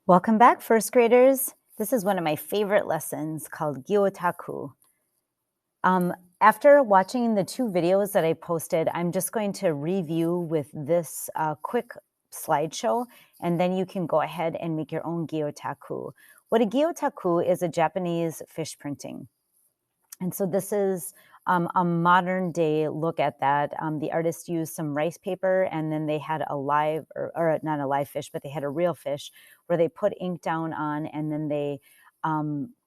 Welcome back, first graders. This is one of my favorite lessons called Gyotaku. After watching the two videos that I posted, I'm just going to review with this quick slideshow, and then you can go ahead and make your own Gyotaku. What a Gyotaku is a Japanese fish printing. And so this is a modern day look at that. The artist used some rice paper, and then they had a live, or not a live fish, but they had a real fish where they put ink down on, and then they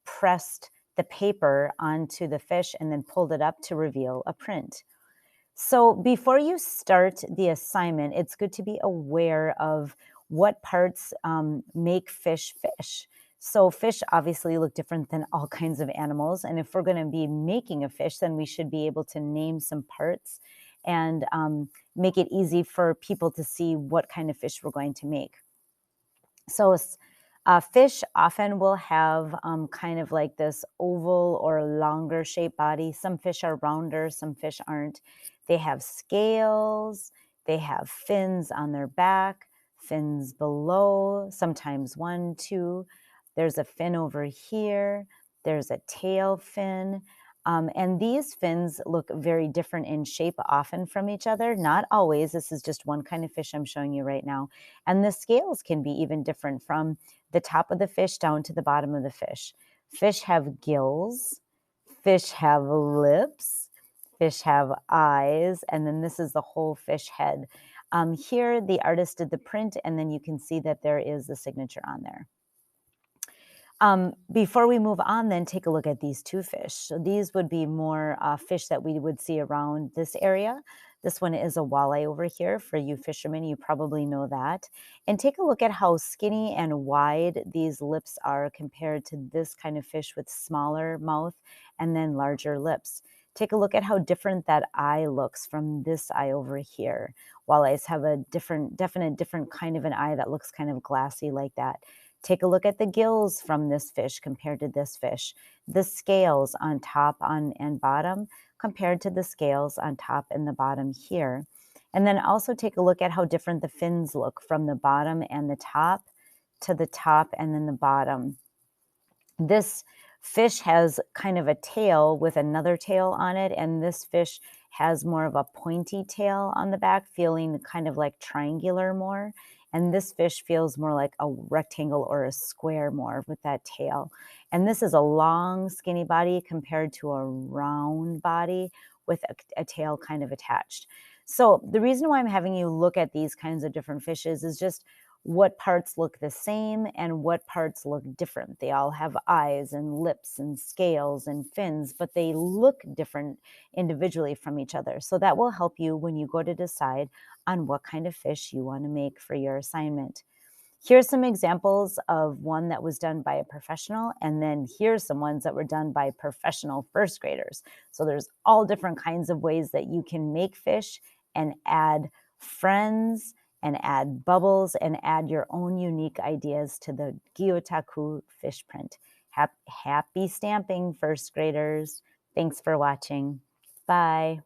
pressed the paper onto the fish and then pulled it up to reveal a print. So before you start the assignment, it's good to be aware of what parts make fish fish. So fish obviously look different than all kinds of animals. And if we're going to be making a fish, then we should be able to name some parts and make it easy for people to see what kind of fish we're going to make. So fish often will have kind of like this oval or longer shaped body. Some fish are rounder, some fish aren't. They have scales, they have fins on their back, fins below, sometimes one, two. There's a fin over here. There's a tail fin. And these fins look very different in shape often from each other. Not always. This is just one kind of fish I'm showing you right now. And the scales can be even different from the top of the fish down to the bottom of the fish. Fish have gills. Fish have lips. Fish have eyes. And then this is the whole fish head. Here, the artist did the print, and then you can see that there is the signature on there. Before we move on, then take a look at these two fish. So these would be more fish that we would see around this area. This one is a walleye over here. For you fishermen, you probably know that. And take a look at how skinny and wide these lips are compared to this kind of fish with smaller mouth and then larger lips. Take a look at how different that eye looks from this eye over here. Walleyes have a different kind of an eye that looks kind of glassy like that. Take a look at the gills from this fish compared to this fish. The scales on top and bottom compared to the scales on top and the bottom here. And then also take a look at how different the fins look from the bottom and the top to the top and then the bottom. This fish has kind of a tail with another tail on it, and this fish has more of a pointy tail on the back, feeling kind of like triangular more. And this fish feels more like a rectangle or a square more with that tail. And this is a long, skinny body compared to a round body with a tail kind of attached. So the reason why I'm having you look at these kinds of different fishes is just what parts look the same and what parts look different. They all have eyes and lips and scales and fins, but they look different individually from each other. So that will help you when you go to decide on what kind of fish you want to make for your assignment. Here's some examples of one that was done by a professional, and then here's some ones that were done by professional first graders. So there's all different kinds of ways that you can make fish and add friends and add bubbles and add your own unique ideas to the Gyotaku fish print. Happy stamping, first graders. Thanks for watching. Bye.